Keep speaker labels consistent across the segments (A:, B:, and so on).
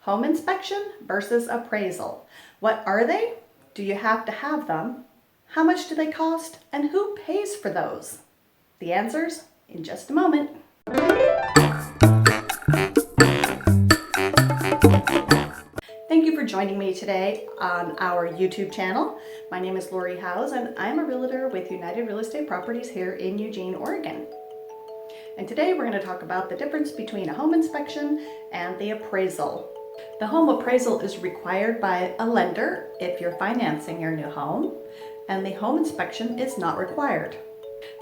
A: Home inspection versus appraisal. What are they? Do you have to have them? How much do they cost? And who pays for those? The answers in just a moment. Thank you for joining me today on our YouTube channel. My name is Lauri Howes and I'm a realtor with United Real Estate Properties here in Eugene, Oregon. And today we're going to talk about the difference between a home inspection and the appraisal. The home appraisal is required by a lender if you're financing your new home, and the home inspection is not required.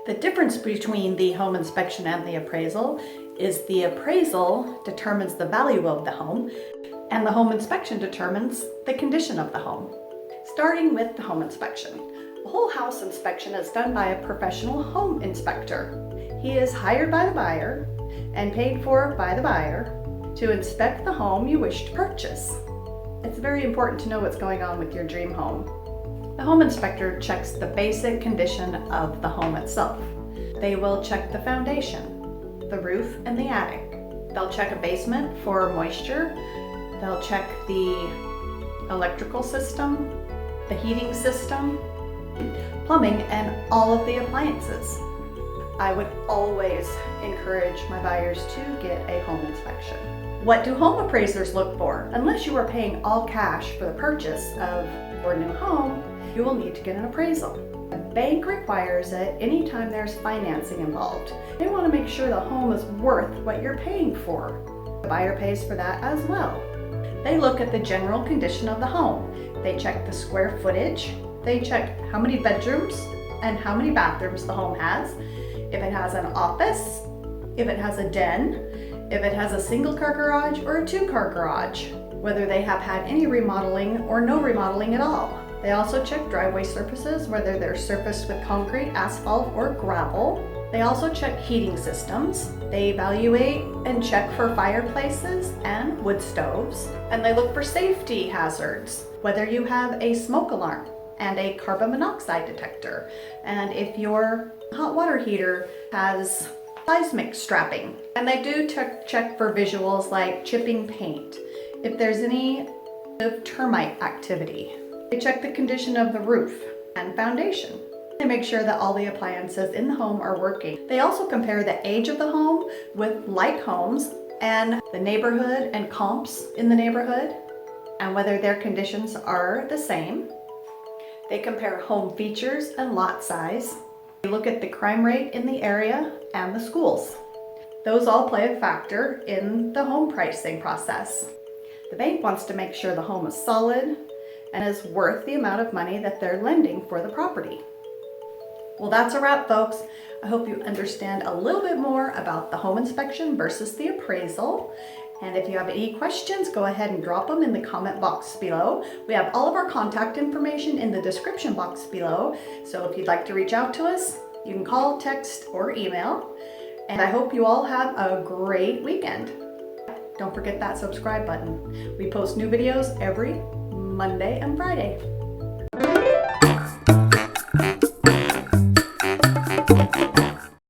A: The difference between the home inspection and the appraisal is the appraisal determines the value of the home, and the home inspection determines the condition of the home. Starting with the home inspection. A whole house inspection is done by a professional home inspector. He is hired by the buyer and paid for by the buyer to inspect the home you wish to purchase. It's very important to know what's going on with your dream home. The home inspector checks the basic condition of the home itself. They will check the foundation, the roof, and the attic. They'll check a basement for moisture. They'll check the electrical system, the heating system, plumbing, and all of the appliances. I would always encourage my buyers to get a home inspection. What do home appraisers look for? Unless you are paying all cash for the purchase of your new home, you will need to get an appraisal. The bank requires it anytime there's financing involved. They want to make sure the home is worth what you're paying for. The buyer pays for that as well. They look at the general condition of the home. They check the square footage. They check how many bedrooms and how many bathrooms the home has. If it has an office, if it has a den, if it has a single car garage or a 2-car garage, whether they have had any remodeling or no remodeling at all. They also check driveway surfaces, whether they're surfaced with concrete, asphalt, or gravel. They also check heating systems. They evaluate and check for fireplaces and wood stoves. And they look for safety hazards, whether you have a smoke alarm and a carbon monoxide detector, and if your hot water heater has seismic strapping. And they do check for visuals like chipping paint, if there's any termite activity. They check the condition of the roof and foundation. They make sure that all the appliances in the home are working. They also compare the age of the home with like homes and the neighborhood and comps in the neighborhood and whether their conditions are the same. They compare home features and lot size. They look at the crime rate in the area and the schools. Those all play a factor in the home pricing process. The bank wants to make sure the home is solid and is worth the amount of money that they're lending for the property. Well, that's a wrap, folks. I hope you understand a little bit more about the home inspection versus the appraisal. And if you have any questions, go ahead and drop them in the comment box below. We have all of our contact information in the description box below. So if you'd like to reach out to us, you can call, text, or email. And I hope you all have a great weekend. Don't forget that subscribe button. We post new videos every Monday and Friday.